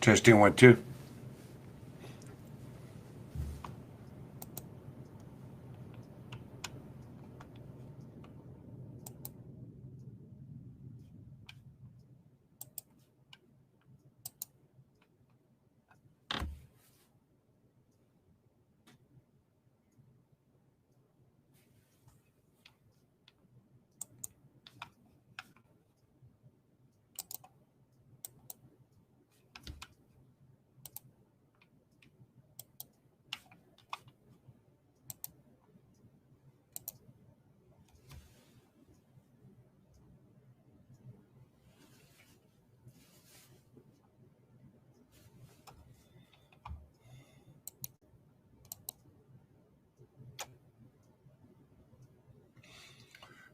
Testing 1, 2.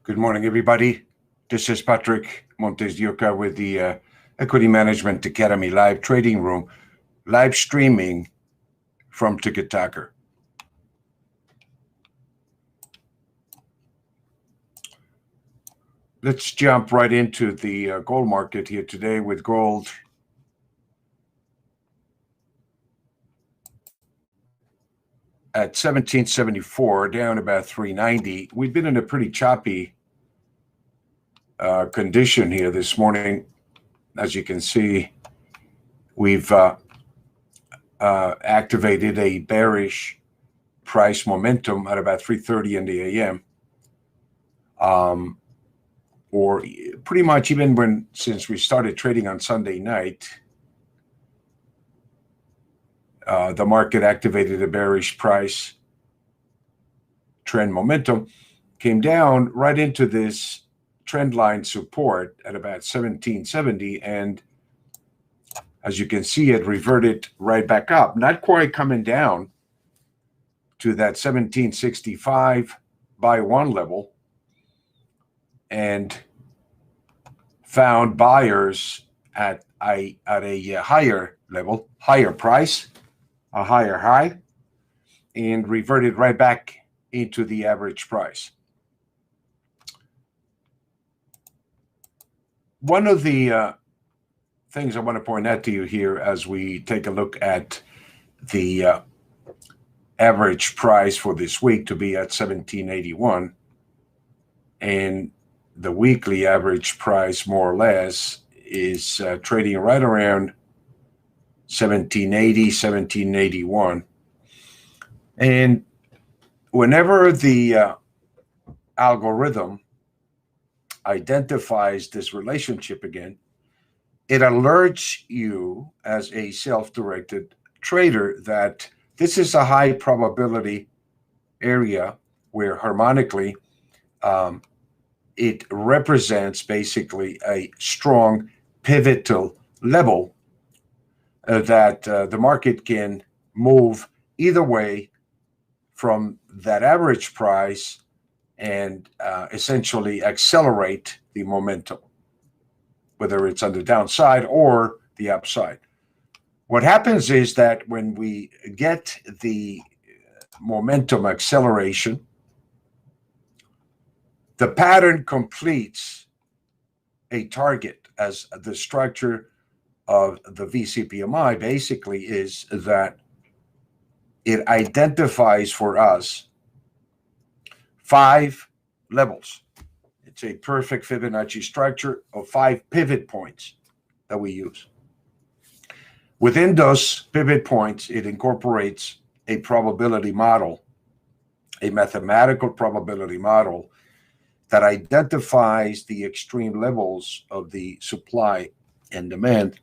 Good morning, everybody. This is Patrick MontesDeOca with the Equity Management Academy live trading room, live streaming from Ticket Tacker. Let's jump right into the gold market here today with gold at 1774, down about 390. We've been in a pretty choppy condition here this morning. As you can see, we've activated a bearish price momentum at about 3:30 in the AM. Or pretty much even since we started trading on Sunday night, the market activated a bearish price trend momentum, came down right into this trend line support at about 1770, and as you can see, it reverted right back up, not quite coming down to that 1765 by one level, and found buyers at a higher level, higher price, a higher high, and reverted right back into the average price. One of the things I want to point out to you here as we take a look at the average price for this week to be at 1781, and the weekly average price more or less is trading right around 1780, 1781. And whenever the algorithm identifies this relationship again, it alerts you as a self-directed trader that this is a high probability area where harmonically it represents basically a strong pivotal level that the market can move either way from that average price and essentially accelerate the momentum, whether it's on the downside or the upside. What happens is that when we get the momentum acceleration, the pattern completes a target, as the structure of the VCPMI basically is that it identifies for us 5 levels. It's a perfect Fibonacci structure of 5 pivot points that we use. Within those pivot points, it incorporates a probability model, a mathematical probability model that identifies the extreme levels of the supply and demand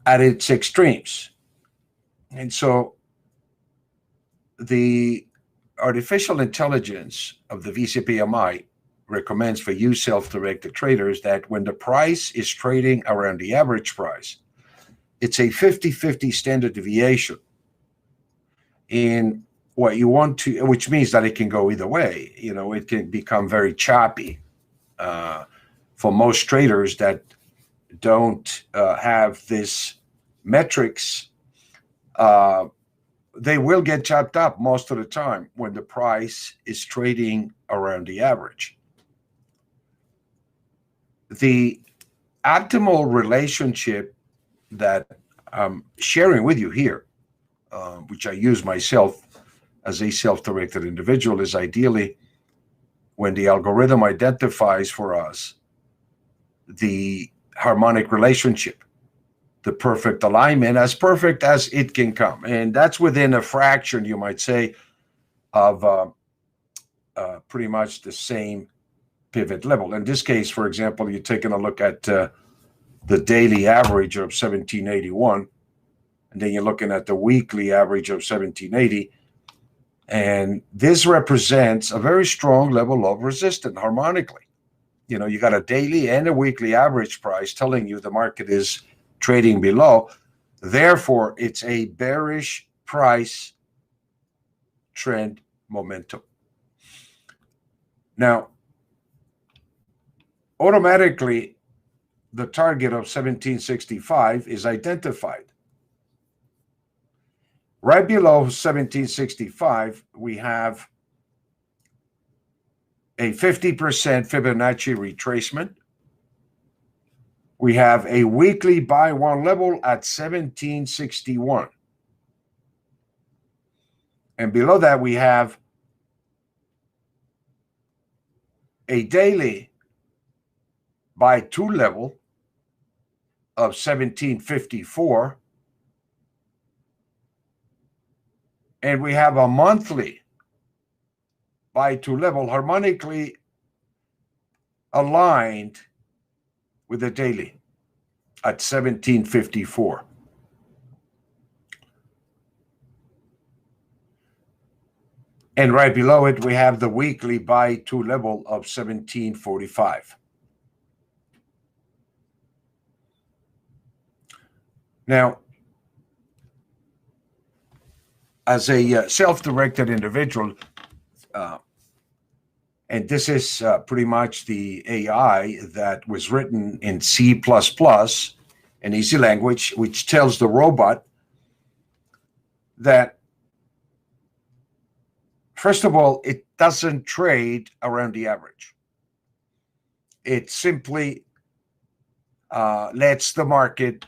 at its extremes. And so the artificial intelligence of the VCPMI recommends for you self-directed traders that when the price is trading around the average price, it's a 50-50 standard deviation in what you want to, which means that it can go either way. You know, it can become very choppy. For most traders that don't have this metrics, they will get chopped up most of the time when the price is trading around the average. the optimal relationship that I'm sharing with you here, which I use myself as a self-directed individual, is ideally when the algorithm identifies for us the harmonic relationship, the perfect alignment, as perfect as it can come. And that's within a fraction, you might say, of pretty much the same pivot level. In this case, for example, you're taking a look at the daily average of 1781, and then you're looking at the weekly average of 1780. And this represents a very strong level of resistance harmonically. You know, you got a daily and a weekly average price telling you the market is trading below. Therefore, it's a bearish price trend momentum. Now, automatically, the target of 1765 is identified. Right below 1765, we have a 50% Fibonacci retracement. We have a weekly buy one level at 1761. And below that, we have a daily buy two level of 1754. And we have a monthly buy two level harmonically aligned with the daily at 1754. And right below it, we have the weekly buy two level of 1745. Now, as a self-directed individual, and this is pretty much the AI that was written in C++, an easy language, which tells the robot that, first of all, it doesn't trade around the average. It simply lets the market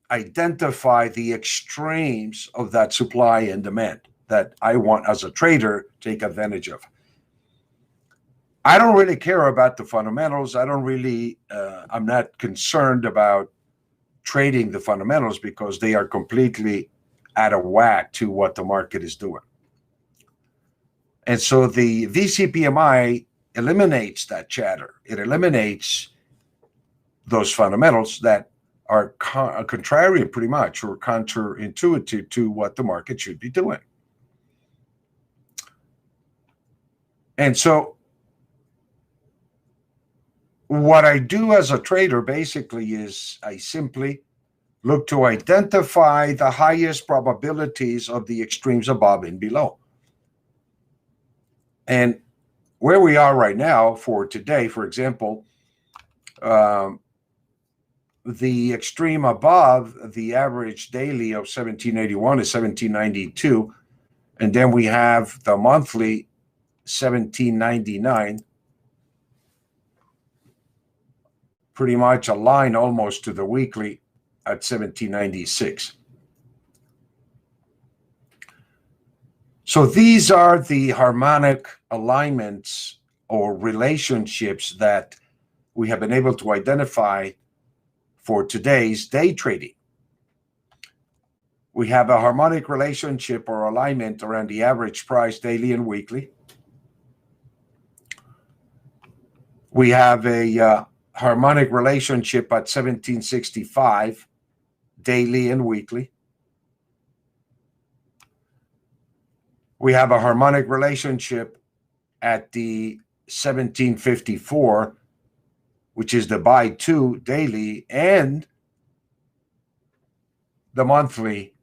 identify the extremes of that supply and demand that I want as a trader take advantage of. I don't really care about the fundamentals. I'm not concerned about trading the fundamentals because they are completely out of whack to what the market is doing. And so the VCPMI eliminates that chatter. It eliminates those fundamentals that are contrary pretty much or counterintuitive to what the market should be doing. And so what I do as a trader basically is I simply look to identify the highest probabilities of the extremes above and below. And where we are right now for today, for example, the extreme above the average daily of 1781 is 1792. And then we have the monthly 1799, pretty much aligned almost to the weekly at 1796. So these are the harmonic alignments or relationships that we have been able to identify for today's day trading. We have a harmonic relationship or alignment around the average price daily and weekly. We have a harmonic relationship at 1765 daily and weekly. We have a harmonic relationship at the 1754, which is the buy two daily, and the monthly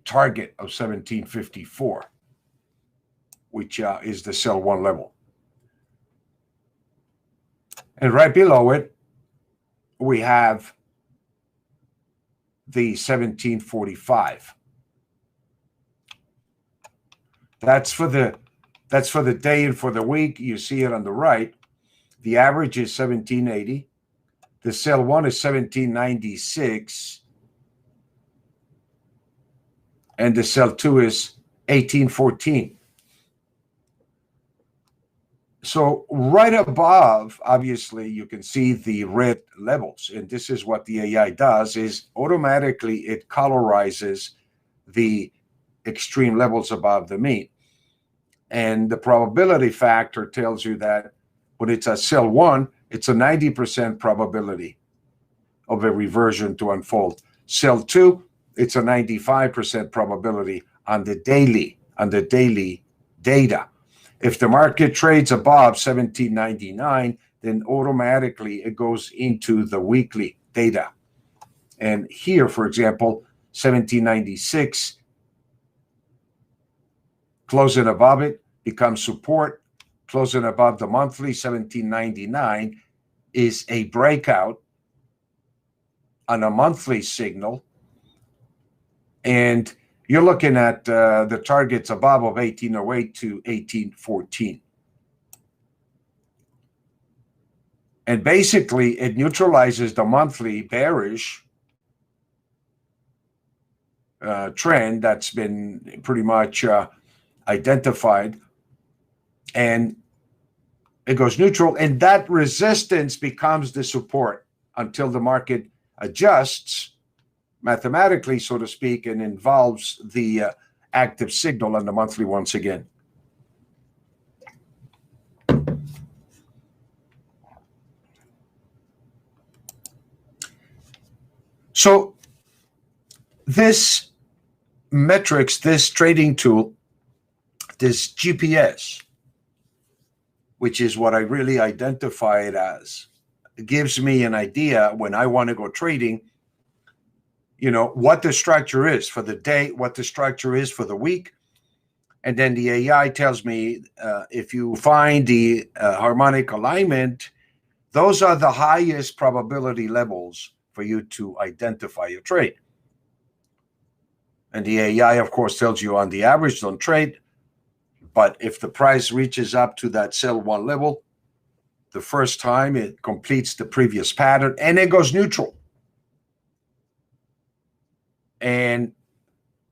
target of 1754, which is the sell one level. And right below it, we have the 1745. That's for the day and for the week. You see it on the right. The average is 1780. The sell 1 is 1796. And the sell 2 is 1814. So right above, obviously, you can see the red levels. And this is what the AI does, is automatically it colorizes the extreme levels above the mean. And the probability factor tells you that when it's a sell 1, it's a 90% probability of a reversion to unfold. Sell 2, it's a 95% probability on the daily data. If the market trades above 1799, then automatically it goes into the weekly data. And here, for example, 1796, closing above it becomes support. Closing above the monthly, 1799, is a breakout on a monthly signal. And you're looking at the targets above of 1808 to 1814. And basically, it neutralizes the monthly bearish trend that's been pretty much identified. And it goes neutral. And that resistance becomes the support until the market adjusts mathematically, so to speak, and involves the active signal on the monthly once again. So this metrics, this trading tool, this GPS, which is what I really identify it as, it gives me an idea when I want to go trading, you know, what the structure is for the day, what the structure is for the week. And then the AI tells me if you find the harmonic alignment, those are the highest probability levels for you to identify your trade. And the AI, of course, tells you on the average, don't trade. But if the price reaches up to that sell 1 level, the first time it completes the previous pattern and it goes neutral. And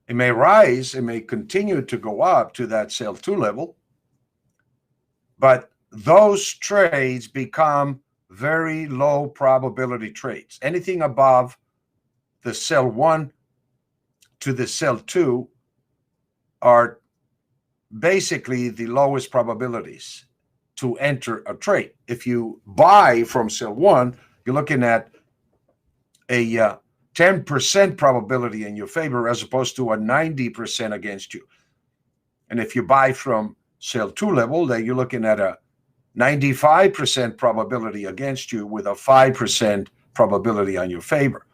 it may rise, it may continue to go up to that sell 2 level, but those trades become very low probability trades. Anything above the sell 1 to the sell 2 are basically the lowest probabilities to enter a trade. If you buy from sell 1, you're looking at a 10% probability in your favor as opposed to a 90% against you. And if you buy from sell 2 level, then you're looking at a 95% probability against you with a 5% probability on your favor.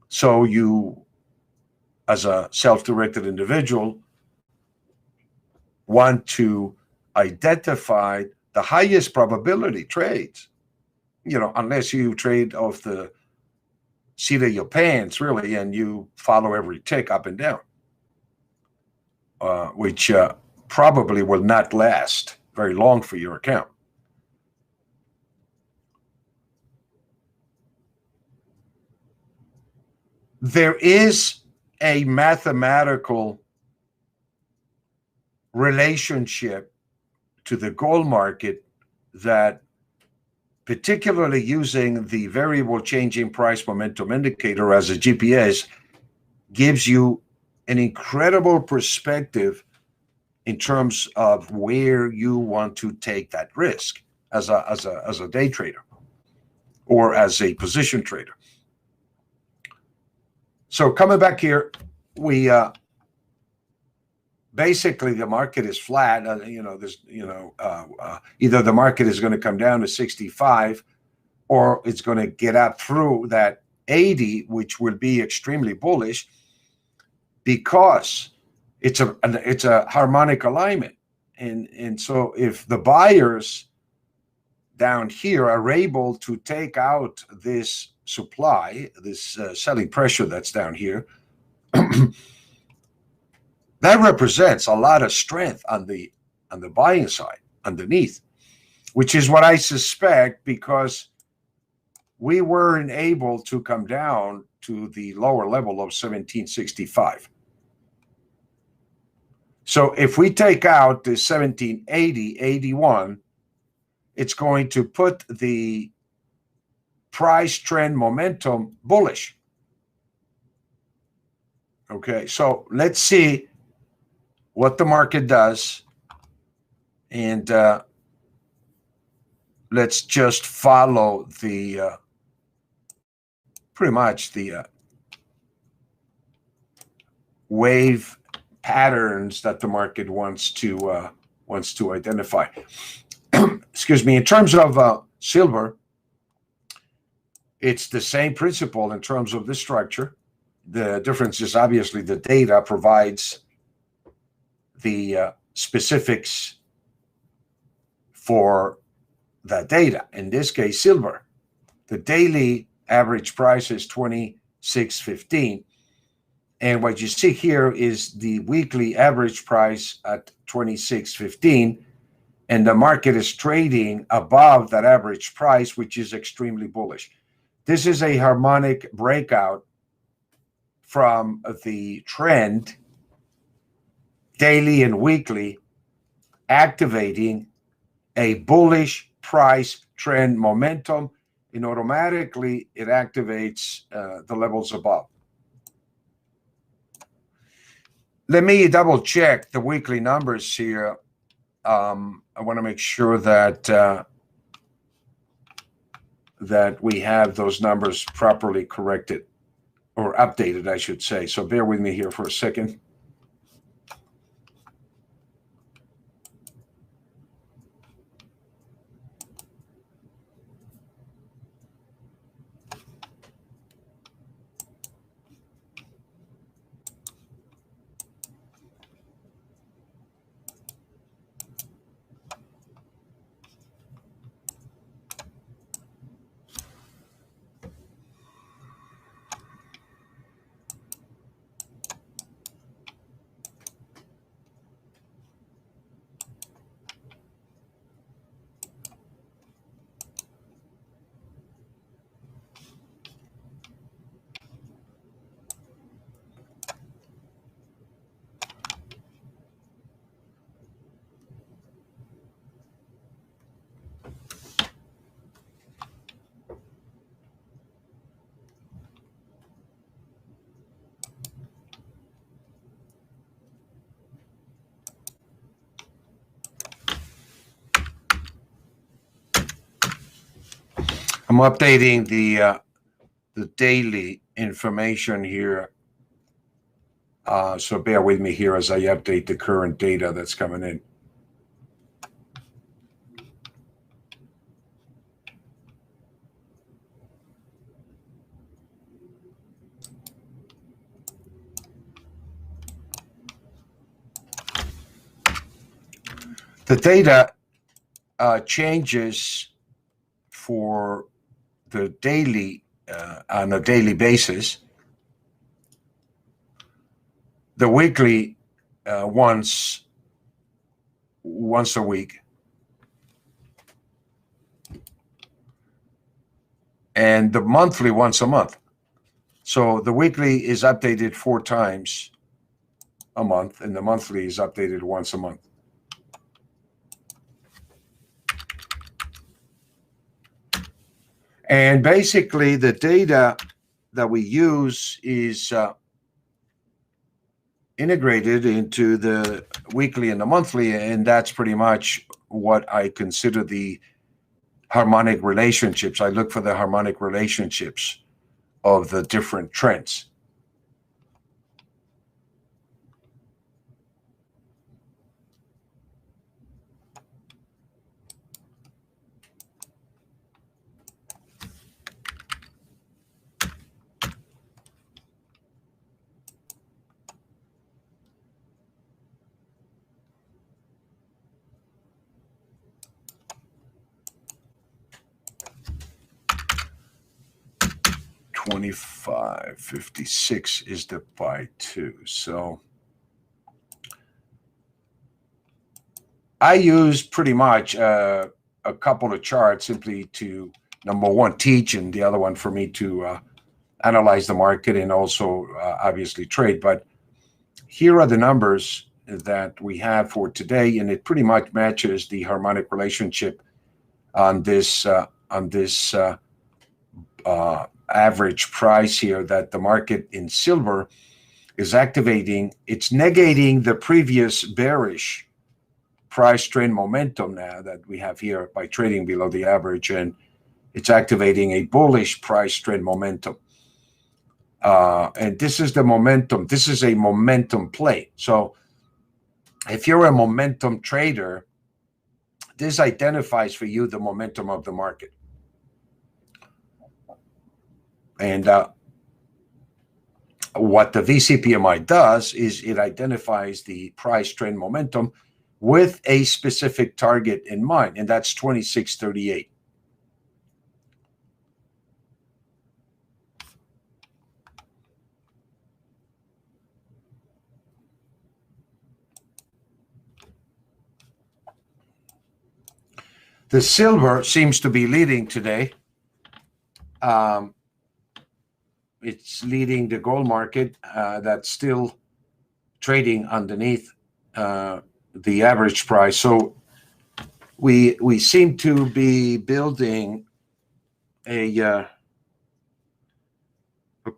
So you, as a self-directed individual, want to identify the highest probability trades, you know, unless you trade off the seat of your pants, really, and you follow every tick up and down, which probably will not last very long for your account. There is a mathematical relationship to the gold market that, particularly using the variable changing price momentum indicator as a GPS, gives you an incredible perspective in terms of where you want to take that risk as a day trader or as a position trader. So coming back here, we basically the market is flat. Either the market is going to come down to 65 or it's going to get up through that 80, which will be extremely bullish because it's a harmonic alignment. And so if the buyers down here are able to take out this supply, this selling pressure that's down here, that represents a lot of strength on the buying side underneath. which is what I suspect, because we weren't able to come down to the lower level of 1765. So if we take out the 1780, 81, it's going to put the price trend momentum bullish. Okay, so let's see what the market does, and let's just follow the pretty much the wave patterns that the market wants to identify. Excuse me. In terms of silver, it's the same principle in terms of the structure. The difference is obviously the data provides the specifics for that data. In this case, silver, the daily average price is 26.15. And what you see here is the weekly average price at 26.15. And the market is trading above that average price, which is extremely bullish. This is a harmonic breakout from the trend, daily and weekly, activating a bullish price trend momentum, and automatically it activates the levels above. Let me double check the weekly numbers here. I want to make sure that that we have those numbers properly corrected, or updated, I should say. So bear with me here for a second. I'm updating the daily information here. So bear with me here as I update the current data that's coming in. The data changes for the daily on a daily basis. The weekly once a week, and the monthly once a month. So the weekly is updated 4 times a month, and the monthly is updated once a month. And basically, the data that we use is integrated into the weekly and the monthly, and that's pretty much what I consider the harmonic relationships. I look for the harmonic relationships of the different trends. $25.56 is the buy 2. So I use pretty much a couple of charts simply to, number one, teach, and the other one for me to analyze the market and also obviously trade. But here are the numbers that we have for today, and it pretty much matches the harmonic relationship on this average price here that the market in silver is activating. It's negating the previous bearish price trend momentum now that we have here by trading below the average, and it's activating a bullish price trend momentum. And this is the momentum. This is a momentum play. So if you're a momentum trader, this identifies for you the momentum of the market. And what the VCPMI does is it identifies the price trend momentum with a specific target in mind, and that's 2638. The silver seems to be leading today. It's leading the gold market that's still trading underneath the average price. So we seem to be building a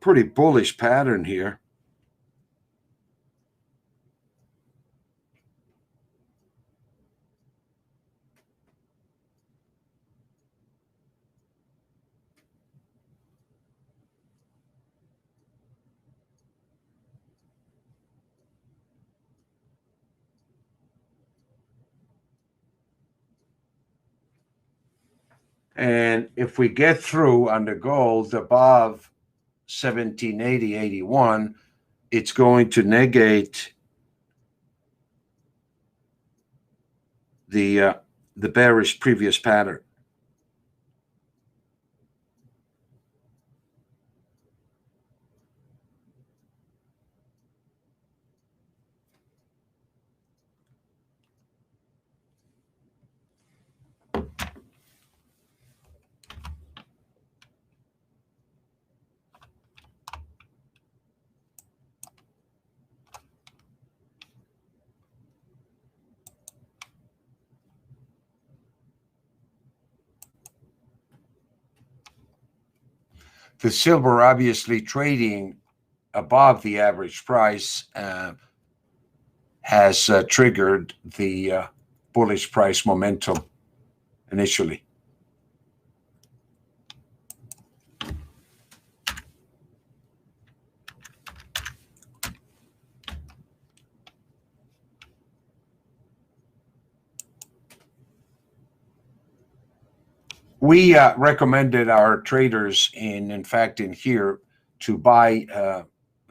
pretty bullish pattern here. And if we get through on the gold above 1780.81, it's going to negate the bearish previous pattern. The silver obviously trading above the average price has triggered the bullish price momentum initially. We recommended our traders in fact, in here to buy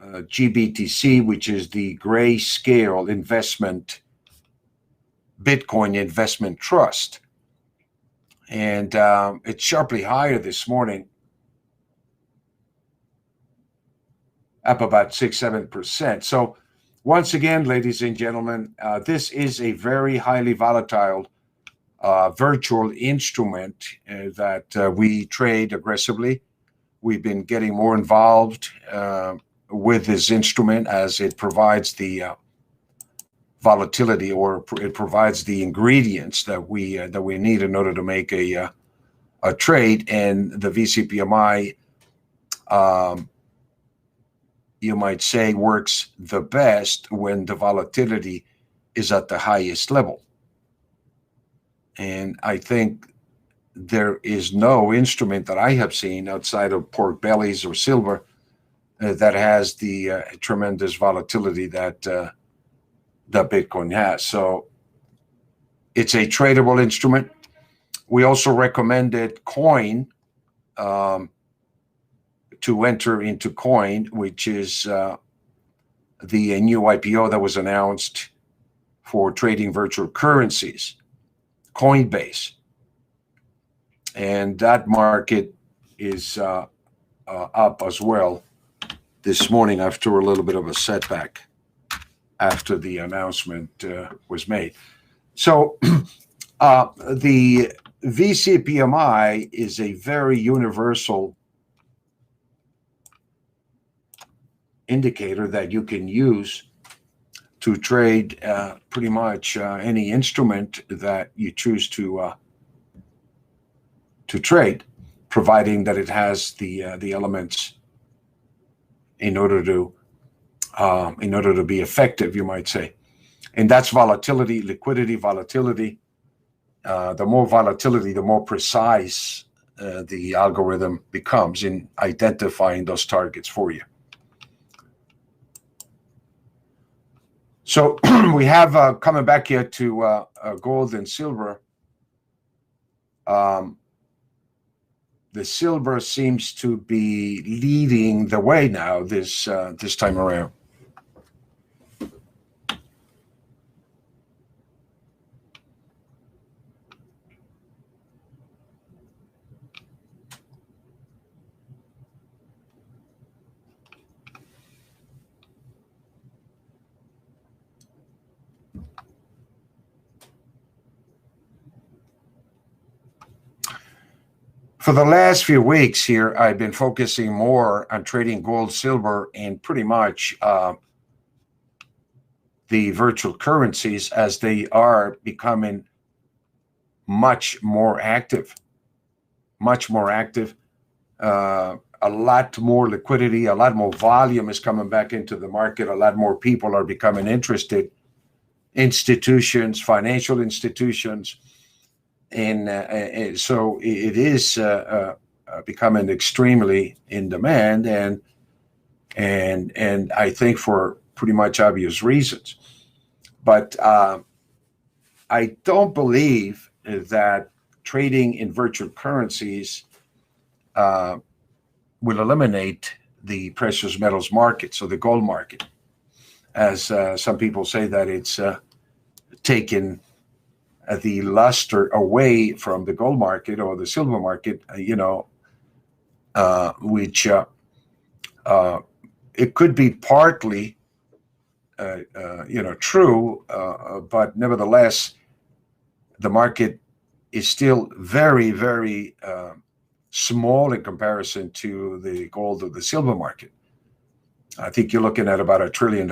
GBTC, which is the Grayscale Investment Bitcoin Investment Trust. And it's sharply higher this morning, up about 6-7%. So once again, ladies and gentlemen, this is a very highly volatile virtual instrument that we trade aggressively. We've been getting more involved with this instrument as it provides the volatility, or it provides the ingredients that we need in order to make a trade. And the VCPMI, you might say, works the best when the volatility is at the highest level. And I think there is no instrument that I have seen outside of pork bellies or silver that has the tremendous volatility that Bitcoin has. So it's a tradable instrument. We also recommended Coin, to enter into Coin, which is the new IPO that was announced for trading virtual currencies, Coinbase. And that market is up as well this morning after a little bit of a setback after the announcement was made. So the VCPMI is a very universal indicator that you can use to trade pretty much any instrument that you choose to trade, providing that it has the elements in order to be effective, you might say. And that's volatility, liquidity, volatility. The more volatility, the more precise the algorithm becomes in identifying those targets for you. So we have coming back here to gold and silver. The silver seems to be leading the way now this time around. For the last few weeks here, I've been focusing more on trading gold, silver, and pretty much the virtual currencies as they are becoming much more active. A lot more liquidity, a lot more volume is coming back into the market. A lot more people are becoming interested. Institutions, financial institutions. And so it is becoming extremely in demand, and I think for pretty much obvious reasons. But I don't believe that trading in virtual currencies will eliminate the precious metals market, so the gold market, as some people say that it's taken the luster away from the gold market or the silver market, which it could be partly, true, but nevertheless, the market is still very, very small in comparison to the gold or the silver market. I think you're looking at about $1 trillion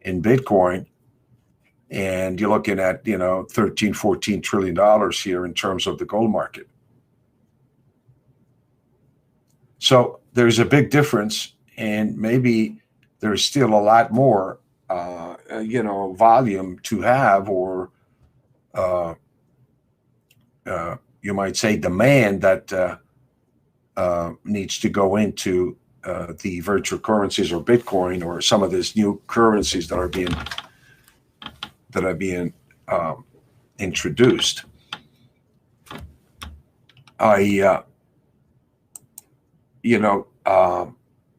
in Bitcoin. And you're looking at, $13-14 trillion here in terms of the gold market. So there's a big difference, and maybe there's still a lot more, volume to have, or you might say demand that needs to go into the virtual currencies or Bitcoin or some of these new currencies that are being introduced.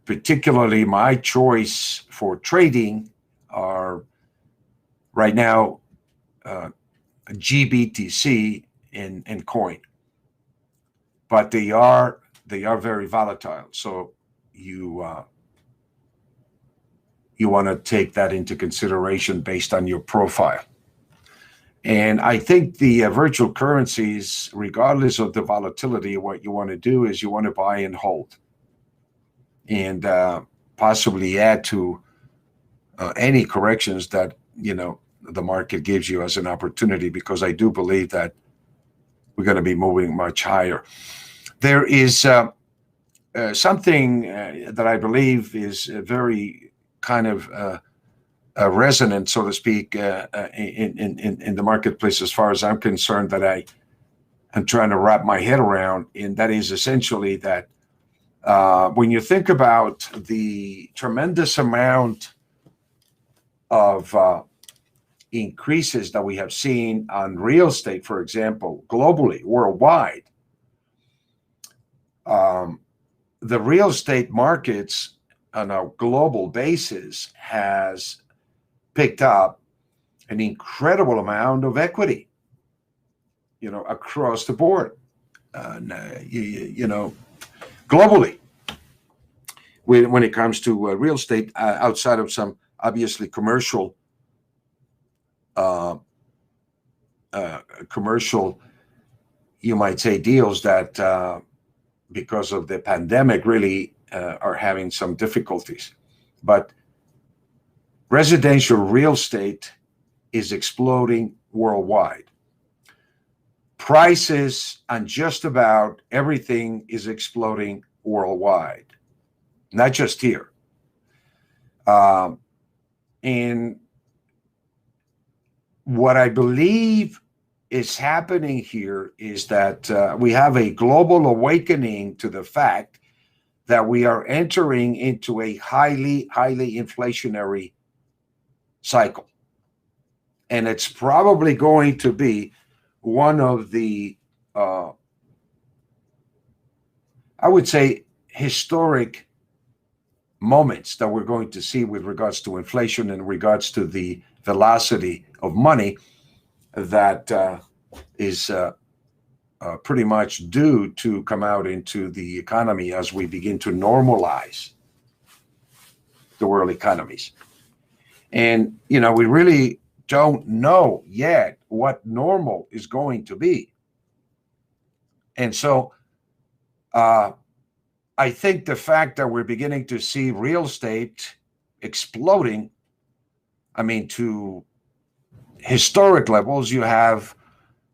Particularly my choice for trading are right now GBTC and coin, but they are very volatile. So you want to take that into consideration based on your profile. And I think the virtual currencies, regardless of the volatility, what you want to do is you want to buy and hold, and possibly add to any corrections that the market gives you as an opportunity, because I do believe that we're going to be moving much higher. There is something that I believe is very kind of resonant, so to speak, in the marketplace, as far as I'm concerned, that I'm trying to wrap my head around, and that is essentially that when you think about the tremendous amount of increases that we have seen on real estate, for example, globally, worldwide, the real estate markets on a global basis has picked up an incredible amount of equity, across the board, globally, when it comes to real estate, outside of some obviously commercial you might say, deals that because of the pandemic really are having some difficulties. But residential real estate is exploding worldwide. Prices on just about everything is exploding worldwide, not just here. And what I believe is happening here is that we have a global awakening to the fact that we are entering into a highly inflationary cycle. And it's probably going to be one of the, I would say, historic moments that we're going to see with regards to inflation and regards to the velocity of money that is pretty much due to come out into the economy as we begin to normalize the world economies. And, you know, we really don't know yet what normal is going to be. And so I think the fact that we're beginning to see real estate exploding, I mean, to historic levels, you have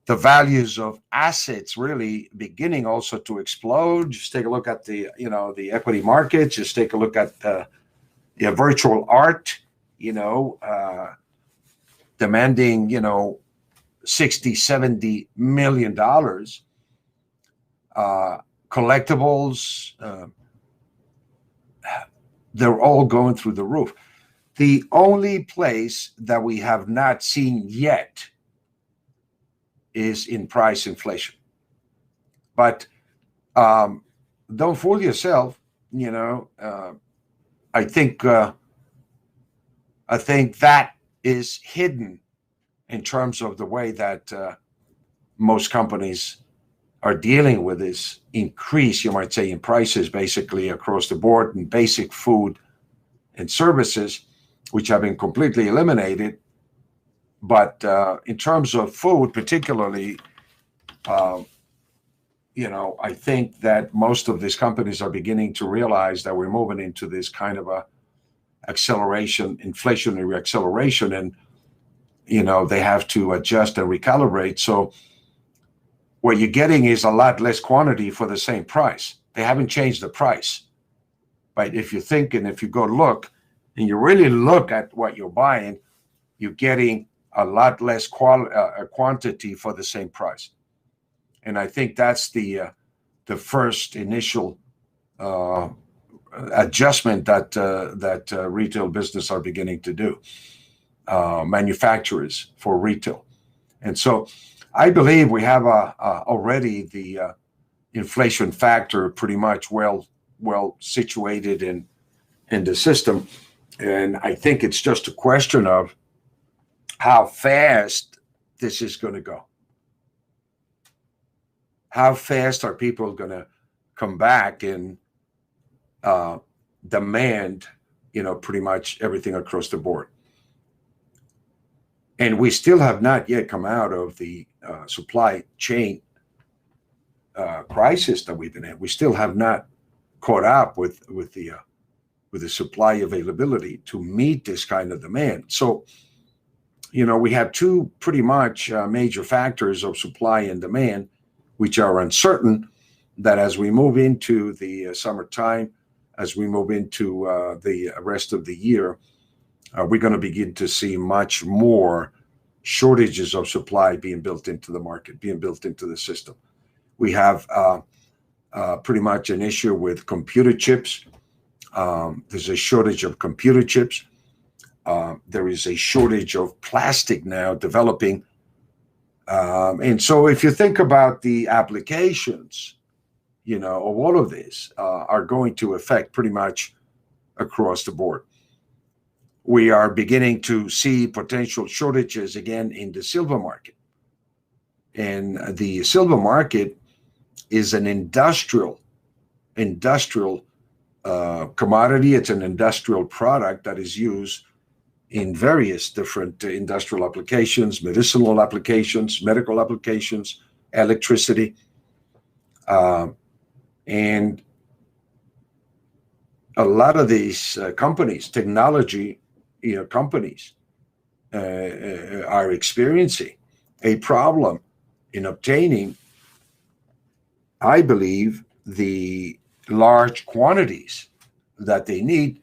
the values of assets really beginning also to explode. Just take a look at the, you know, the equity markets. Just take a look at the virtual art, you know, demanding, you know, $60-70 million. Collectibles, they're all going through the roof. The only place that we have not seen yet is in price inflation. But don't fool yourself, you know. I think that is hidden in terms of the way that most companies are dealing with this increase, you might say, in prices basically across the board in basic food and services, which have been completely eliminated. But in terms of food, particularly, you know, I think that most of these companies are beginning to realize that we're moving into this kind of a acceleration, inflationary acceleration, and, you know, they have to adjust and recalibrate. So what you're getting is a lot less quantity for the same price. They haven't changed the price. But if you think, and if you go look, and you really look at what you're buying, you're getting a lot less quantity for the same price. And I think that's the first initial adjustment that retail business are beginning to do, manufacturers for retail. And so I believe we have already the inflation factor pretty much well situated in the system. And I think it's just a question of how fast this is going to go. How fast are people going to come back and demand, you know, pretty much everything across the board? And we still have not yet come out of the supply chain crisis that we've been in. We still have not caught up with the supply availability to meet this kind of demand. So, you know, we have two pretty much major factors of supply and demand, which are uncertain, that as we move into the summertime, as we move into the rest of the year, we're going to begin to see much more shortages of supply being built into the market, being built into the system. We have pretty much an issue with computer chips. There's a shortage of computer chips. There is a shortage of plastic now developing. And so if you think about the applications, you know, of all of this are going to affect pretty much across the board. We are beginning to see potential shortages again in the silver market. And the silver market is an industrial commodity. It's an industrial product that is used in various different industrial applications, medicinal applications, medical applications, electricity, and a lot of these companies, technology, companies, are experiencing a problem in obtaining, I believe, the large quantities that they need.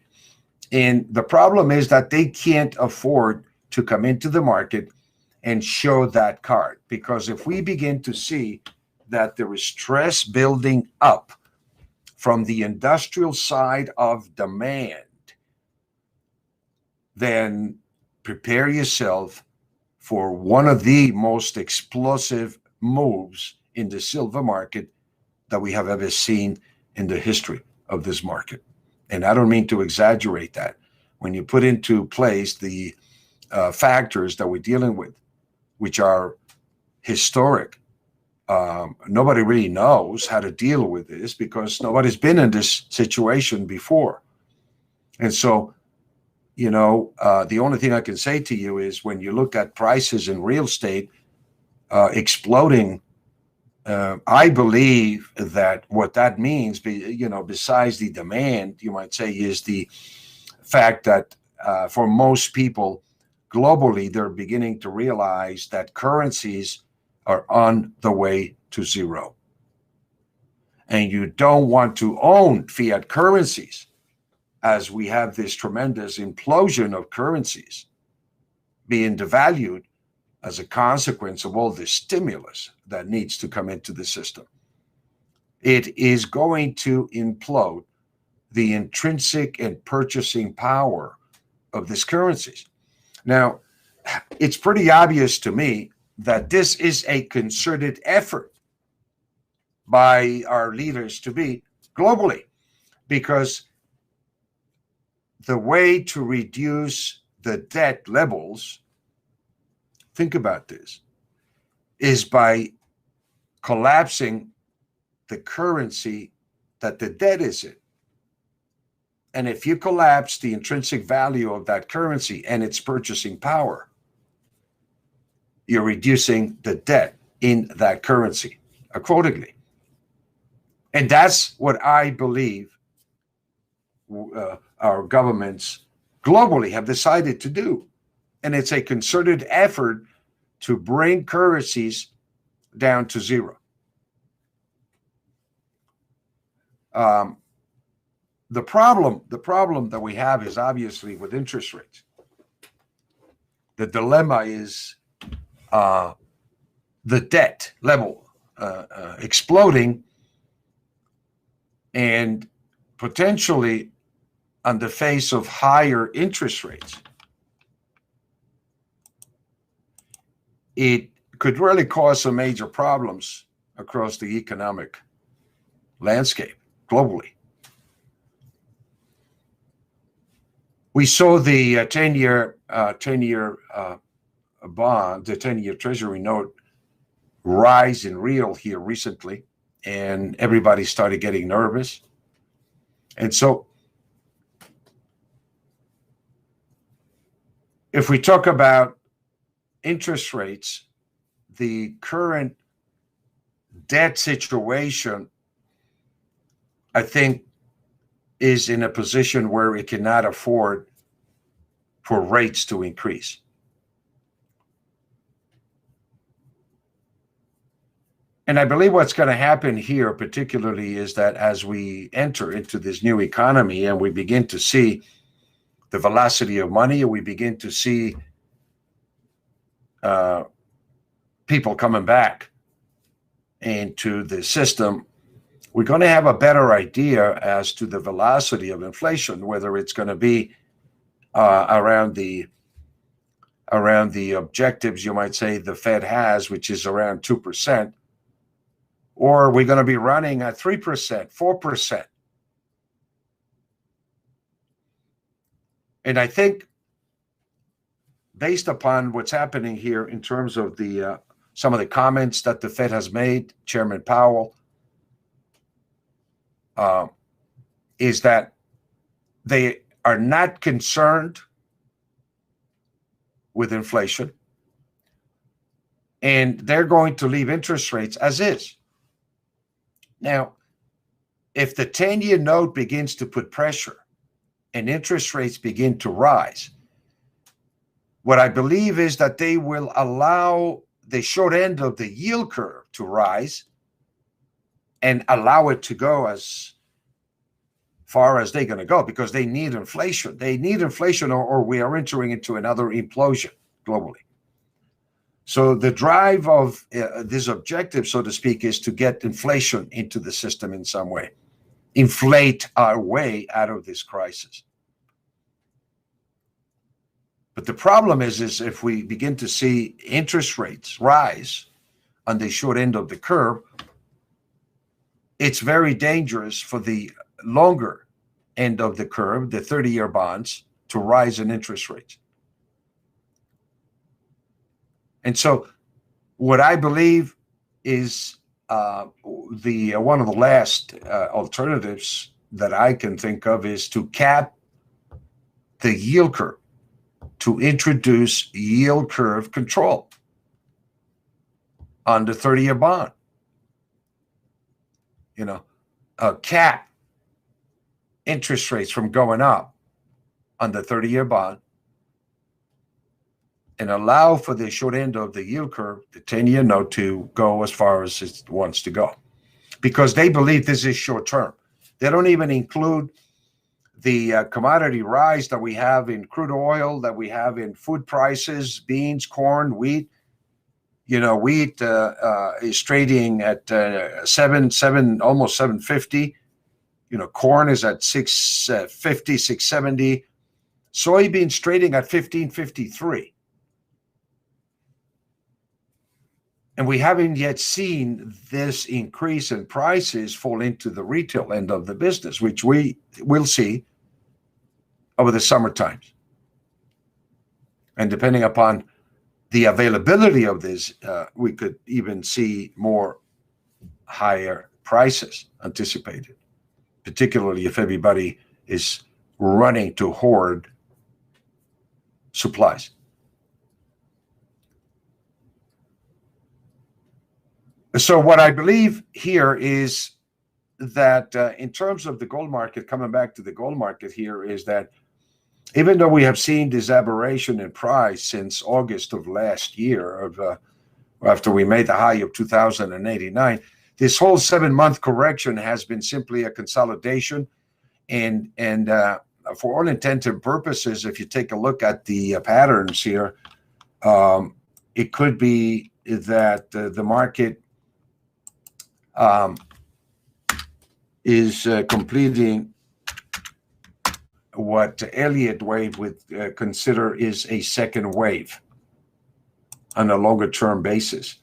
And the problem is that they can't afford to come into the market and show that card. Because if we begin to see that there is stress building up from the industrial side of demand, then prepare yourself for one of the most explosive moves in the silver market that we have ever seen in the history of this market. And I don't mean to exaggerate that. When you put into place the factors that we're dealing with, which are historic, nobody really knows how to deal with this because nobody's been in this situation before. And so, the only thing I can say to you is when you look at prices in real estate exploding, I believe that what that means, besides the demand, you might say, is the fact that for most people globally, they're beginning to realize that currencies are on the way to zero. And you don't want to own fiat currencies as we have this tremendous implosion of currencies being devalued as a consequence of all the stimulus that needs to come into the system. It is going to implode the intrinsic and purchasing power of these currencies. Now, it's pretty obvious to me that this is a concerted effort by our leaders to be globally, because the way to reduce the debt levels, think about this, is by collapsing the currency that the debt is in. And if you collapse the intrinsic value of that currency and its purchasing power, you're reducing the debt in that currency accordingly. And that's what I believe our governments globally have decided to do. And it's a concerted effort to bring currencies down to zero. The problem that we have is obviously with interest rates. The dilemma is the debt level exploding and potentially on the face of higher interest rates. It could really cause some major problems across the economic landscape globally. We saw the 10-year bond, the 10-year Treasury note rise in real here recently, and everybody started getting nervous. And so if we talk about interest rates, the current debt situation, I think, is in a position where it cannot afford for rates to increase. And I believe what's going to happen here particularly is that as we enter into this new economy and we begin to see the velocity of money, and we begin to see people coming back into the system, we're going to have a better idea as to the velocity of inflation, whether it's going to be around the objectives, you might say, the Fed has, which is around 2%, or we're going to be running at 3%, 4%. And I think based upon what's happening here in terms of the some of the comments that the Fed has made, Chairman Powell, is that they are not concerned with inflation, and they're going to leave interest rates as is. Now, if the 10-year note begins to put pressure and interest rates begin to rise, what I believe is that they will allow the short end of the yield curve to rise and allow it to go as far as they're going to go, because they need inflation. They need inflation, or we are entering into another implosion globally. So the drive of this objective, so to speak, is to get inflation into the system in some way, inflate our way out of this crisis. But the problem is if we begin to see interest rates rise on the short end of the curve, it's very dangerous for the longer end of the curve, the 30-year bonds, to rise in interest rates. And so what I believe is one of the last alternatives that I can think of is to cap the yield curve, to introduce yield curve control on the 30-year bond. Cap interest rates from going up on the 30-year bond and allow for the short end of the yield curve, the 10-year note, to go as far as it wants to go, because they believe this is short term. They don't even include the commodity rise that we have in crude oil, that we have in food prices, beans, corn, wheat. Wheat is trading at seven, almost 750. Corn is at 650, 670. Soybeans trading at 1553. And we haven't yet seen this increase in prices fall into the retail end of the business, which we will see over the summer times. And depending upon the availability of this, we could even see more higher prices anticipated, particularly if everybody is running to hoard supplies. So what I believe here is that in terms of the gold market, coming back to the gold market here, is that even though we have seen this aberration in price since August of last year, after we made the high of 2,089, this whole 7-month correction has been simply a consolidation. And for all intents and purposes, if you take a look at the patterns here, it could be that the market is completing what Elliott wave would consider is a second wave on a longer term basis.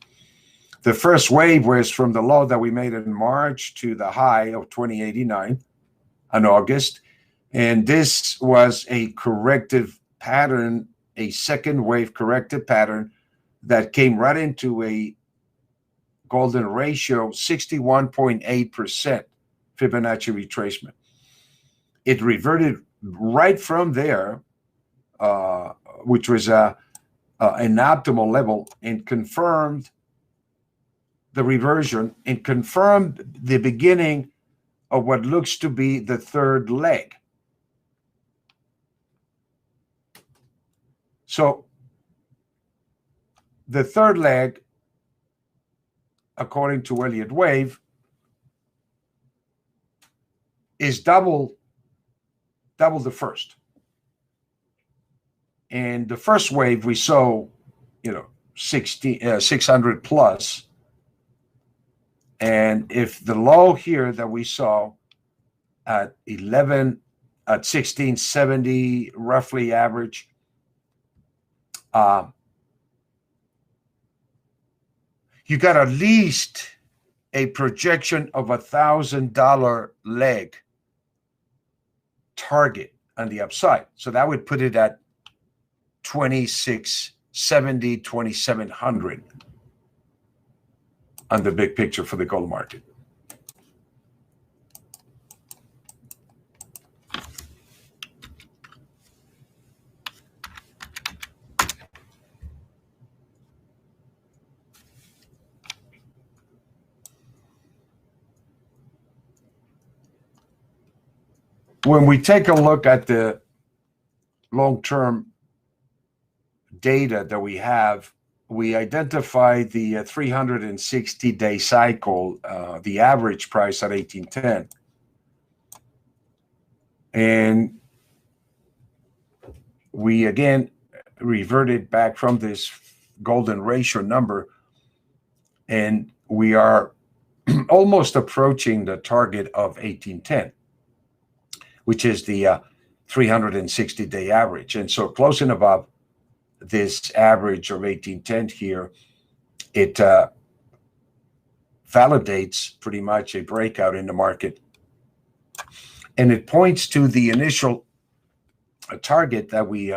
The first wave was from the low that we made in March to the high of 2089 in August. And this was a corrective pattern, a second wave corrective pattern that came right into a golden ratio, 61.8% Fibonacci retracement. It reverted right from there, which was an optimal level, and confirmed the reversion and confirmed the beginning of what looks to be the third leg. So the third leg, according to Elliott wave, is double the first. And the first wave we saw, 600 plus. And if the low here that we saw at 1670 roughly average, you got at least a projection of $1,000 leg target on the upside. So that would put it at 2670, 2700 on the big picture for the gold market. When we take a look at the long-term data that we have, we identify the 360-day cycle, the average price at 1810. And we again reverted back from this golden ratio number, and we are almost approaching the target of 1810, which is the 360-day average. And so close and above this average of 1810 here, it validates pretty much a breakout in the market. And it points to the initial target that we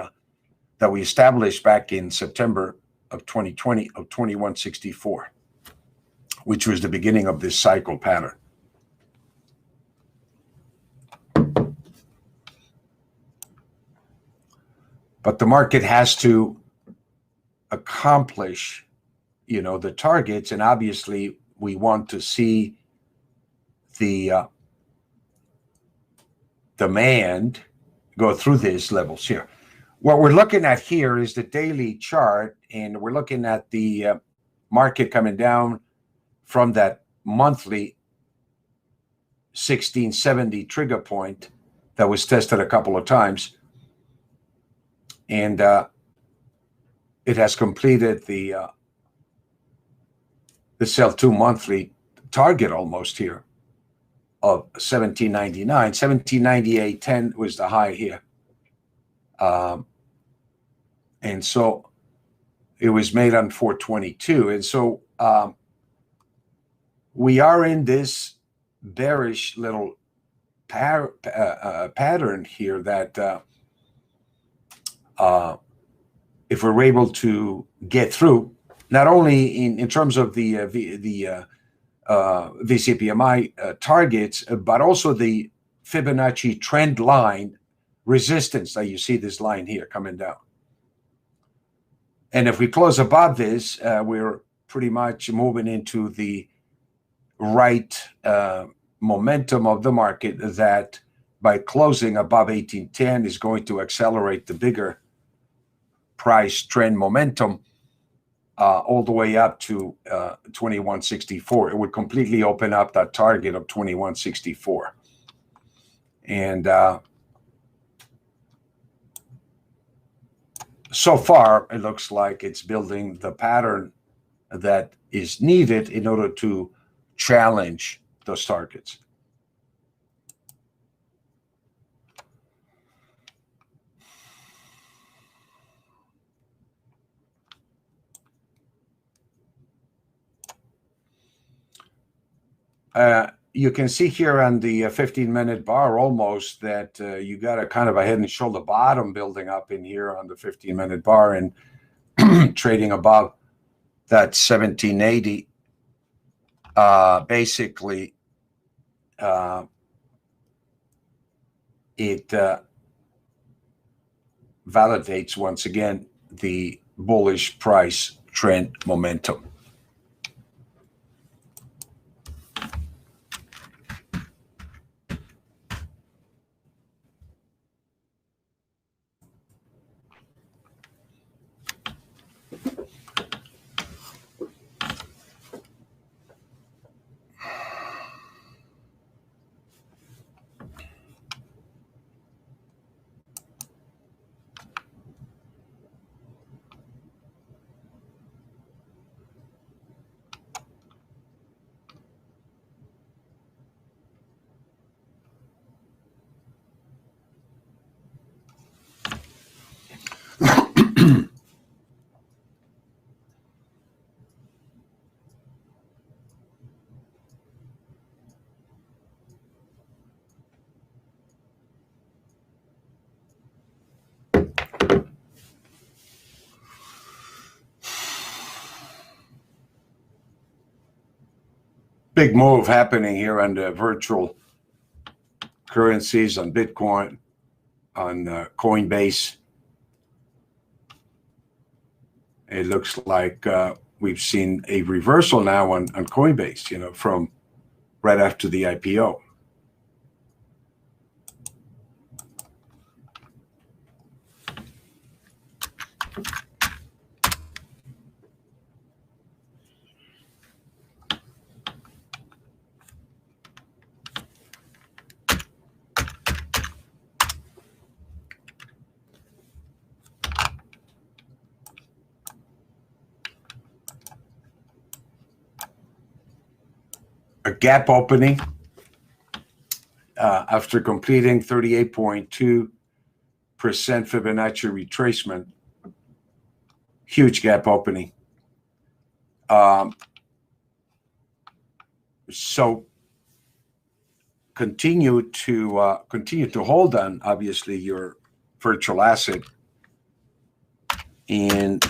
established back in September of 2020 of 2164, which was the beginning of this cycle pattern. But the market has to accomplish, the targets, and obviously we want to see the demand go through these levels here. What we're looking at here is the daily chart, and we're looking at the market coming down from that monthly 1670 trigger point that was tested a couple of times. And it has completed the sell 2 monthly target almost here of 1799. 1798.10 was the high here. And so it was made on 422. And so we are in this bearish little pattern here that if we're able to get through, not only in terms of the VCPMI targets, but also the Fibonacci trend line resistance that you see this line here coming down. And if we close above this, we're pretty much moving into the right momentum of the market that by closing above 1810 is going to accelerate the bigger price trend momentum all the way up to 2164. It would completely open up that target of 2164. And so far, it looks like it's building the pattern that is needed in order to challenge those targets. You can see here on the 15-minute bar almost that you got a kind of a head and shoulder bottom building up in here on the 15-minute bar and trading above that 1780. Basically, it validates once again the bullish price trend momentum. Big move happening here on the virtual currencies, on Bitcoin, on Coinbase. It looks like we've seen a reversal now on Coinbase, from right after the IPO. A gap opening after completing 38.2% Fibonacci retracement. Huge gap opening. So continue to hold on, obviously, your virtual asset, and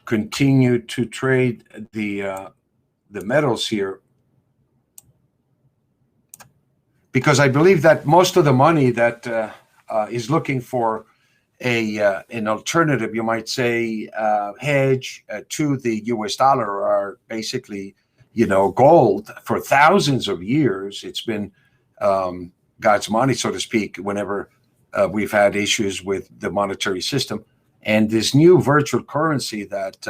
continue to trade the metals here, because I believe that most of the money that is looking for an alternative, you might say, hedge to the US dollar are basically, gold. For thousands of years, it's been God's money, so to speak, whenever we've had issues with the monetary system. And this new virtual currency that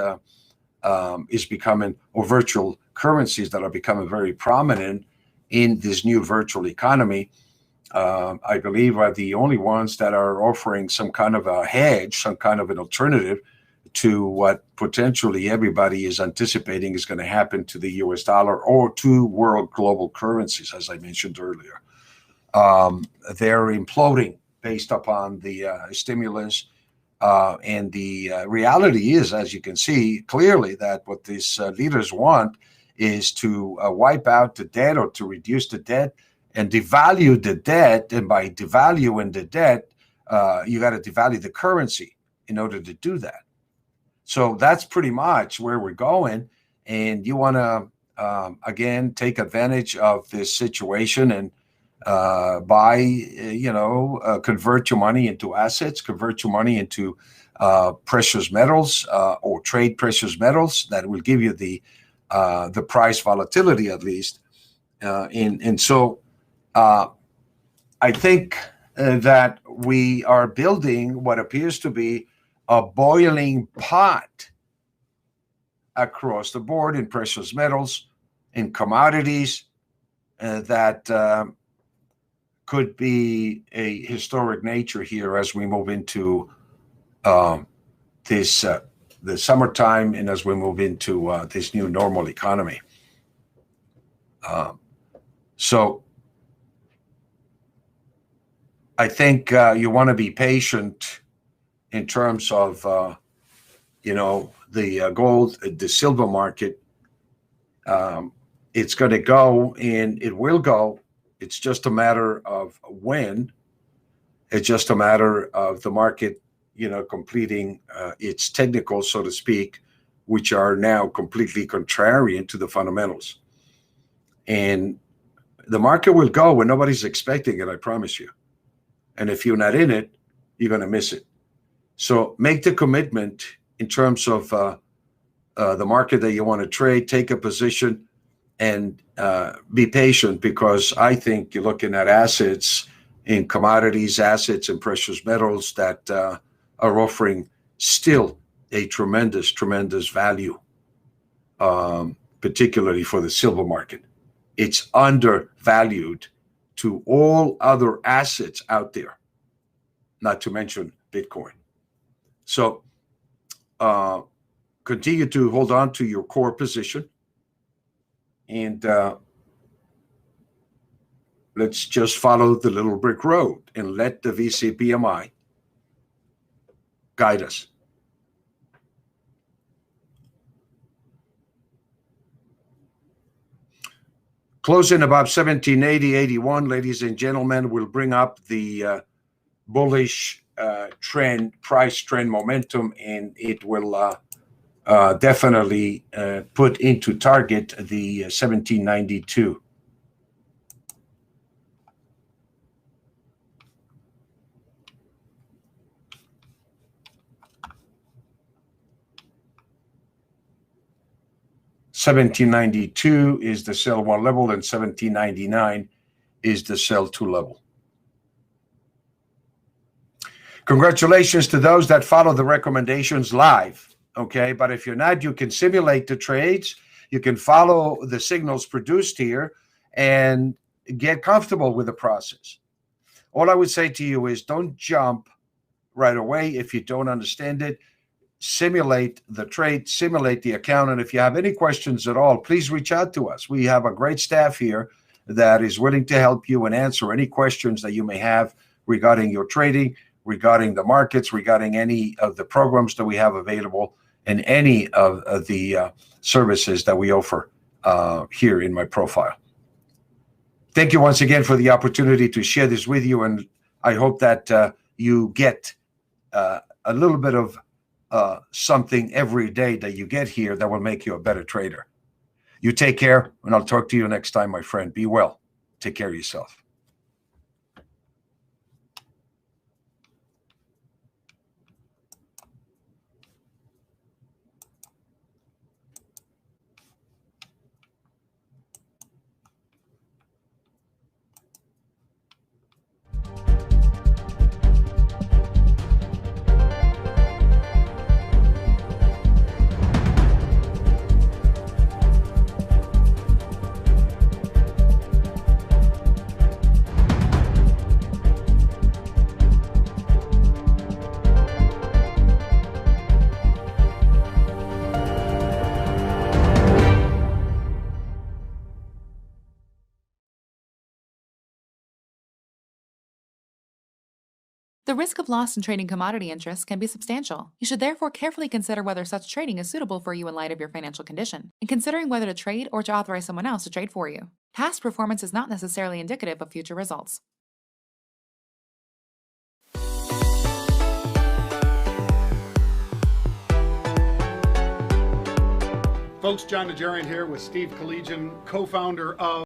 is becoming, or virtual currencies that are becoming very prominent in this new virtual economy, I believe are the only ones that are offering some kind of a hedge, some kind of an alternative to what potentially everybody is anticipating is going to happen to the US dollar or to world global currencies, as I mentioned earlier. They're imploding based upon the stimulus. And the reality is, as you can see clearly, that what these leaders want is to wipe out the debt, or to reduce the debt and devalue the debt. And by devaluing the debt, you got to devalue the currency in order to do that. So that's pretty much where we're going. And you want to, again, take advantage of this situation and buy, convert your money into assets, convert your money into precious metals, or trade precious metals that will give you the price volatility, at least. And so I think that we are building what appears to be a boiling pot across the board in precious metals, in commodities, that could be a historic nature here as we move into the summertime, and as we move into this new normal economy. So I think you want to be patient in terms of the gold, the silver market. It's going to go, and it will go. It's just a matter of when. It's just a matter of the market, completing its technicals, so to speak, which are now completely contrarian to the fundamentals. And the market will go when nobody's expecting it, I promise you. And if you're not in it, you're going to miss it. So make the commitment in terms of the market that you want to trade. Take a position and be patient, because I think you're looking at assets in commodities, assets in precious metals that are offering still a tremendous, tremendous value, particularly for the silver market. It's undervalued to all other assets out there, not to mention Bitcoin. So continue to hold on to your core position, and let's just follow the little brick road and let the VCPMI guide us. Closing about 1780.81, ladies and gentlemen, will bring up the bullish price trend momentum, and it will definitely put into target the 1792. $1792 is the sell one level, and $1799 is the sell two level. Congratulations to those that follow the recommendations live. Okay, but if you're not, you can simulate the trades. You can follow the signals produced here and get comfortable with the process. All I would say to you is don't jump right away if you don't understand it. Simulate the trade, simulate the account. And if you have any questions at all, please reach out to us. We have a great staff here that is willing to help you and answer any questions that you may have regarding your trading, regarding the markets, regarding any of the programs that we have available, and any of the services that we offer here in my profile. Thank you once again for the opportunity to share this with you, and I hope that you get a little bit of something every day that you get here that will make you a better trader. You take care, and I'll talk to you next time, my friend. Be well. Take care of yourself. The risk of loss in trading commodity interests can be substantial. You should therefore carefully consider whether such trading is suitable for you in light of your financial condition, and considering whether to trade or to authorize someone else to trade for you. Past performance is not necessarily indicative of future results. Folks, John Najarian here with Steve Collegian, co-founder of